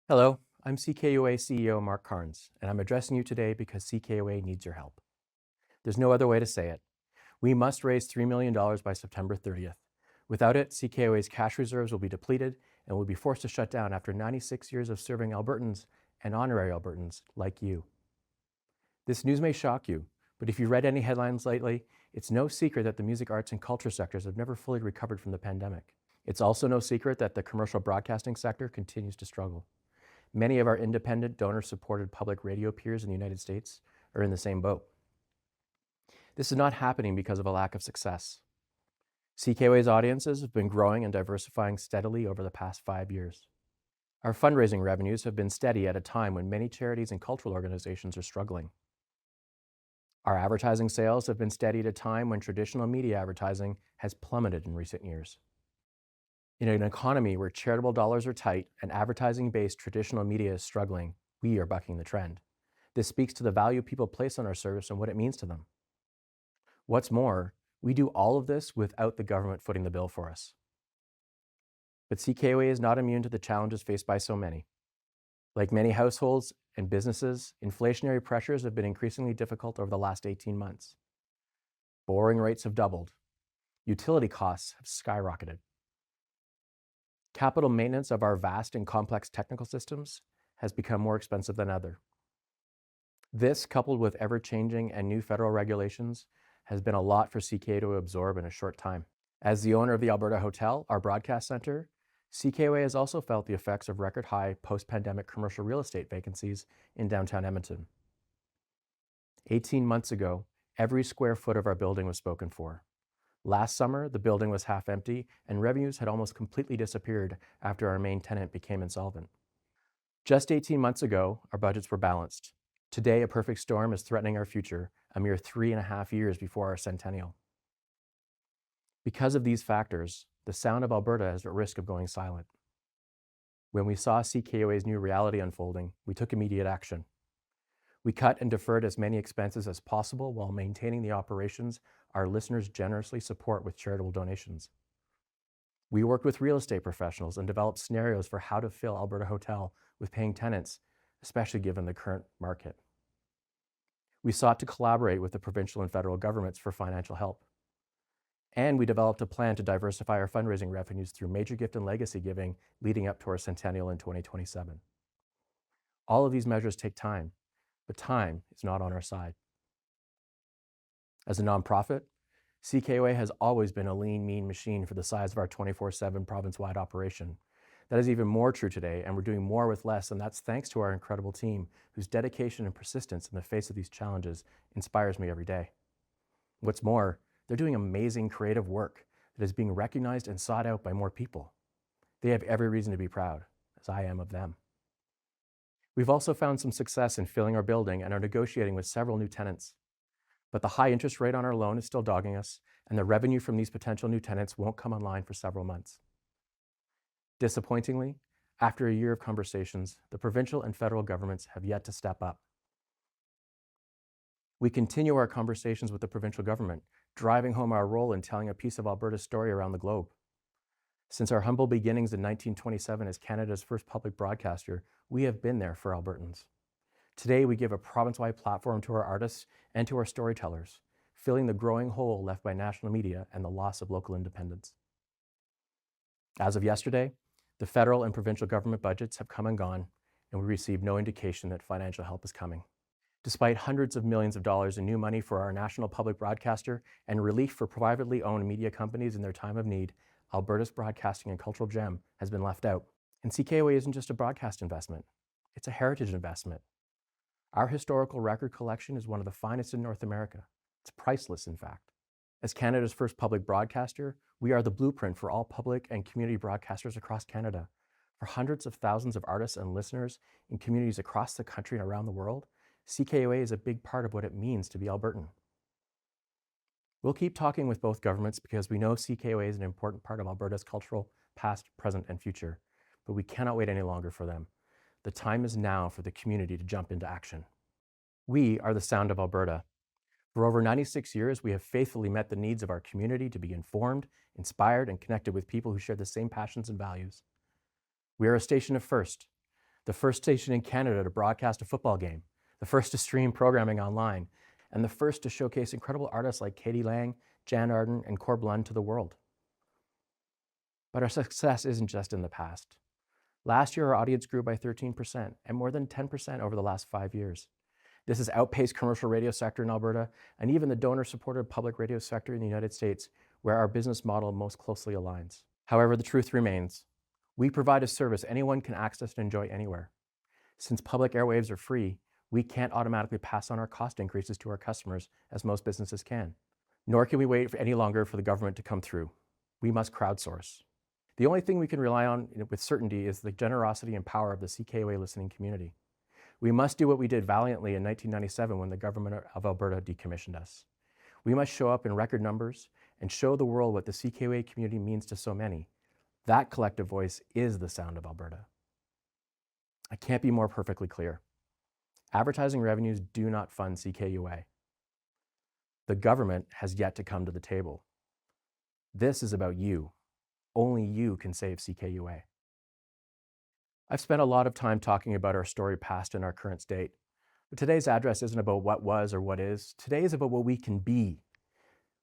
Hello, I'm CKUA CEO Mark Carnes, and I'm addressing you today because CKUA needs your help. There's no other way to say it. We must raise $3 million by September 30th. Without it, CKUA's cash reserves will be depleted and will be forced to shut down after 96 years of serving Albertans and honorary Albertans like you. This news may shock you, but if you read any headlines lately, it's no secret that the music, arts, and culture sectors have never fully recovered from the pandemic. It's also no secret that the commercial broadcasting sector continues to struggle. Many of our independent, donor-supported public radio peers in the United States are in the same boat. This is not happening because of a lack of success. CKUA's audiences have been growing and diversifying steadily over the past 5 years. Our fundraising revenues have been steady at a time when many charities and cultural organizations are struggling. Our advertising sales have been steady at a time when traditional media advertising has plummeted in recent years. In an economy where charitable dollars are tight and advertising-based traditional media is struggling, we are bucking the trend. This speaks to the value people place on our service and what it means to them. What's more, we do all of this without the government footing the bill for us. But CKUA is not immune to the challenges faced by so many. Like many households and businesses, inflationary pressures have been increasingly difficult over the last 18 months. Borrowing rates have doubled. Utility costs have skyrocketed. Capital maintenance of our vast and complex technical systems has become more expensive than ever. This, coupled with ever-changing and new federal regulations, has been a lot for CKUA to absorb in a short time. As the owner of the Alberta Hotel, our broadcast center, CKUA has also felt the effects of record-high post-pandemic commercial real estate vacancies in downtown Edmonton. 18 months ago, every square foot of our building was spoken for. Last summer, the building was half empty and revenues had almost completely disappeared after our main tenant became insolvent. Just 18 months ago, our budgets were balanced. Today, a perfect storm is threatening our future, a mere 3.5 years before our centennial. Because of these factors, the sound of Alberta is at risk of going silent. When we saw CKUA's new reality unfolding, we took immediate action. We cut and deferred as many expenses as possible while maintaining the operations our listeners generously support with charitable donations. We worked with real estate professionals and developed scenarios for how to fill Alberta Hotel with paying tenants, especially given the current market. We sought to collaborate with the provincial and federal governments for financial help. And we developed a plan to diversify our fundraising revenues through major gift and legacy giving leading up to our centennial in 2027. All of these measures take time, but time is not on our side. As a nonprofit, CKUA has always been a lean, mean machine for the size of our 24/7 province-wide operation. That is even more true today, and we're doing more with less, and that's thanks to our incredible team, whose dedication and persistence in the face of these challenges inspires me every day. What's more, they're doing amazing creative work that is being recognized and sought out by more people. They have every reason to be proud, as I am of them. We've also found some success in filling our building and are negotiating with several new tenants. But the high interest rate on our loan is still dogging us, and the revenue from these potential new tenants won't come online for several months. Disappointingly, after a year of conversations, the provincial and federal governments have yet to step up. We continue our conversations with the provincial government, driving home our role in telling a piece of Alberta's story around the globe. Since our humble beginnings in 1927 as Canada's first public broadcaster, we have been there for Albertans. Today, we give a province-wide platform to our artists and to our storytellers, filling the growing hole left by national media and the loss of local independence. As of yesterday, the federal and provincial government budgets have come and gone, and we received no indication that financial help is coming. Despite hundreds of millions of dollars in new money for our national public broadcaster and relief for privately owned media companies in their time of need, Alberta's broadcasting and cultural gem has been left out. And CKUA isn't just a broadcast investment, it's a heritage investment. Our historical record collection is one of the finest in North America. It's priceless, in fact. As Canada's first public broadcaster, we are the blueprint for all public and community broadcasters across Canada. For hundreds of thousands of artists and listeners in communities across the country and around the world, CKUA is a big part of what it means to be Albertan. We'll keep talking with both governments because we know CKUA is an important part of Alberta's cultural past, present, and future, but we cannot wait any longer for them. The time is now for the community to jump into action. We are the sound of Alberta. For over 96 years, we have faithfully met the needs of our community to be informed, inspired, and connected with people who share the same passions and values. We are a station of first. the first station in Canada to broadcast a football game, the first to stream programming online, and the first to showcase incredible artists like Katie Lang, Jan Arden, and Corb Lund to the world. But our success isn't just in the past. Last year, our audience grew by 13% and more than 10% over the last 5 years. This has outpaced commercial radio sector in Alberta and even the donor-supported public radio sector in the United States, where our business model most closely aligns. However, the truth remains. We provide a service anyone can access and enjoy anywhere. Since public airwaves are free, we can't automatically pass on our cost increases to our customers as most businesses can. Nor can we wait for any longer for the government to come through. We must crowdsource. The only thing we can rely on with certainty is the generosity and power of the CKUA listening community. We must do what we did valiantly in 1997 when the government of Alberta decommissioned us. We must show up in record numbers and show the world what the CKUA community means to so many. That collective voice is the sound of Alberta. I can't be more perfectly clear. Advertising revenues do not fund CKUA. The government has yet to come to the table. This is about you. Only you can save CKUA. I've spent a lot of time talking about our storied past and our current state, but today's address isn't about what was or what is. Today is about what we can be.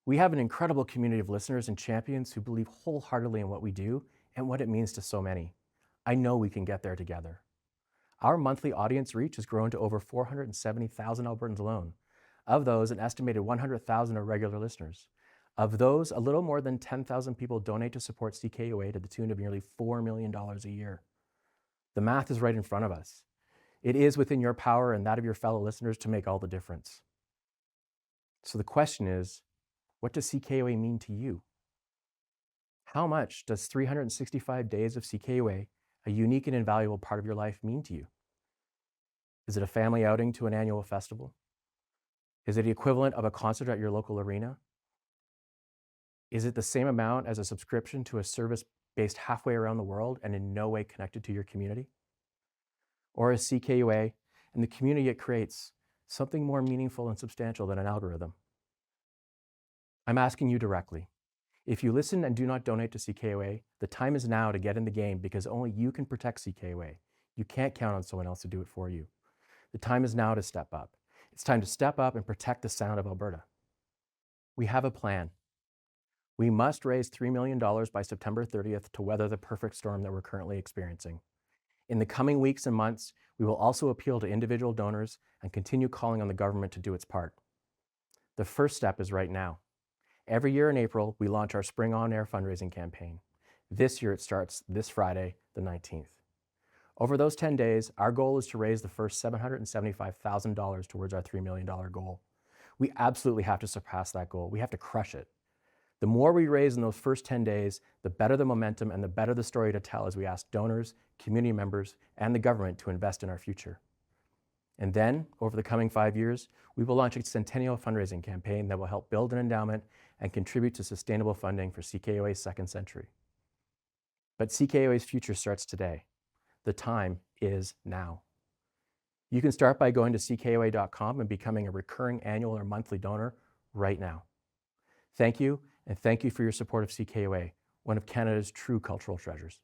We have an incredible community of listeners and champions who believe wholeheartedly in what we do and what it means to so many. I know we can get there together. Our monthly audience reach has grown to over 470,000 Albertans alone. Of those, an estimated 100,000 are regular listeners. Of those, a little more than 10,000 people donate to support CKUA to the tune of nearly $4 million a year. The math is right in front of us. It is within your power and that of your fellow listeners to make all the difference. So the question is, what does CKUA mean to you? How much does 365 days of CKUA, a unique and invaluable part of your life, mean to you? Is it a family outing to an annual festival? Is it the equivalent of a concert at your local arena? Is it the same amount as a subscription to a service based halfway around the world and in no way connected to your community? Or is CKUA and the community it creates something more meaningful and substantial than an algorithm? I'm asking you directly. If you listen and do not donate to CKUA, the time is now to get in the game because only you can protect CKUA. You can't count on someone else to do it for you. The time is now to step up. It's time to step up and protect the sound of Alberta. We have a plan. We must raise $3 million by September 30th to weather the perfect storm that we're currently experiencing. In the coming weeks and months, we will also appeal to individual donors and continue calling on the government to do its part. The first step is right now. Every year in April, we launch our Spring On Air fundraising campaign. This year it starts this Friday, the 19th. Over those 10 days, our goal is to raise the first $775,000 towards our $3 million goal. We absolutely have to surpass that goal. We have to crush it. The more we raise in those first 10 days, the better the momentum and the better the story to tell as we ask donors, community members, and the government to invest in our future. And then, over the coming 5 years, we will launch a centennial fundraising campaign that will help build an endowment and contribute to sustainable funding for CKUA's second century. But CKUA's future starts today. The time is now. You can start by going to ckua.com and becoming a recurring annual or monthly donor right now. Thank you, and thank you for your support of CKUA, one of Canada's true cultural treasures.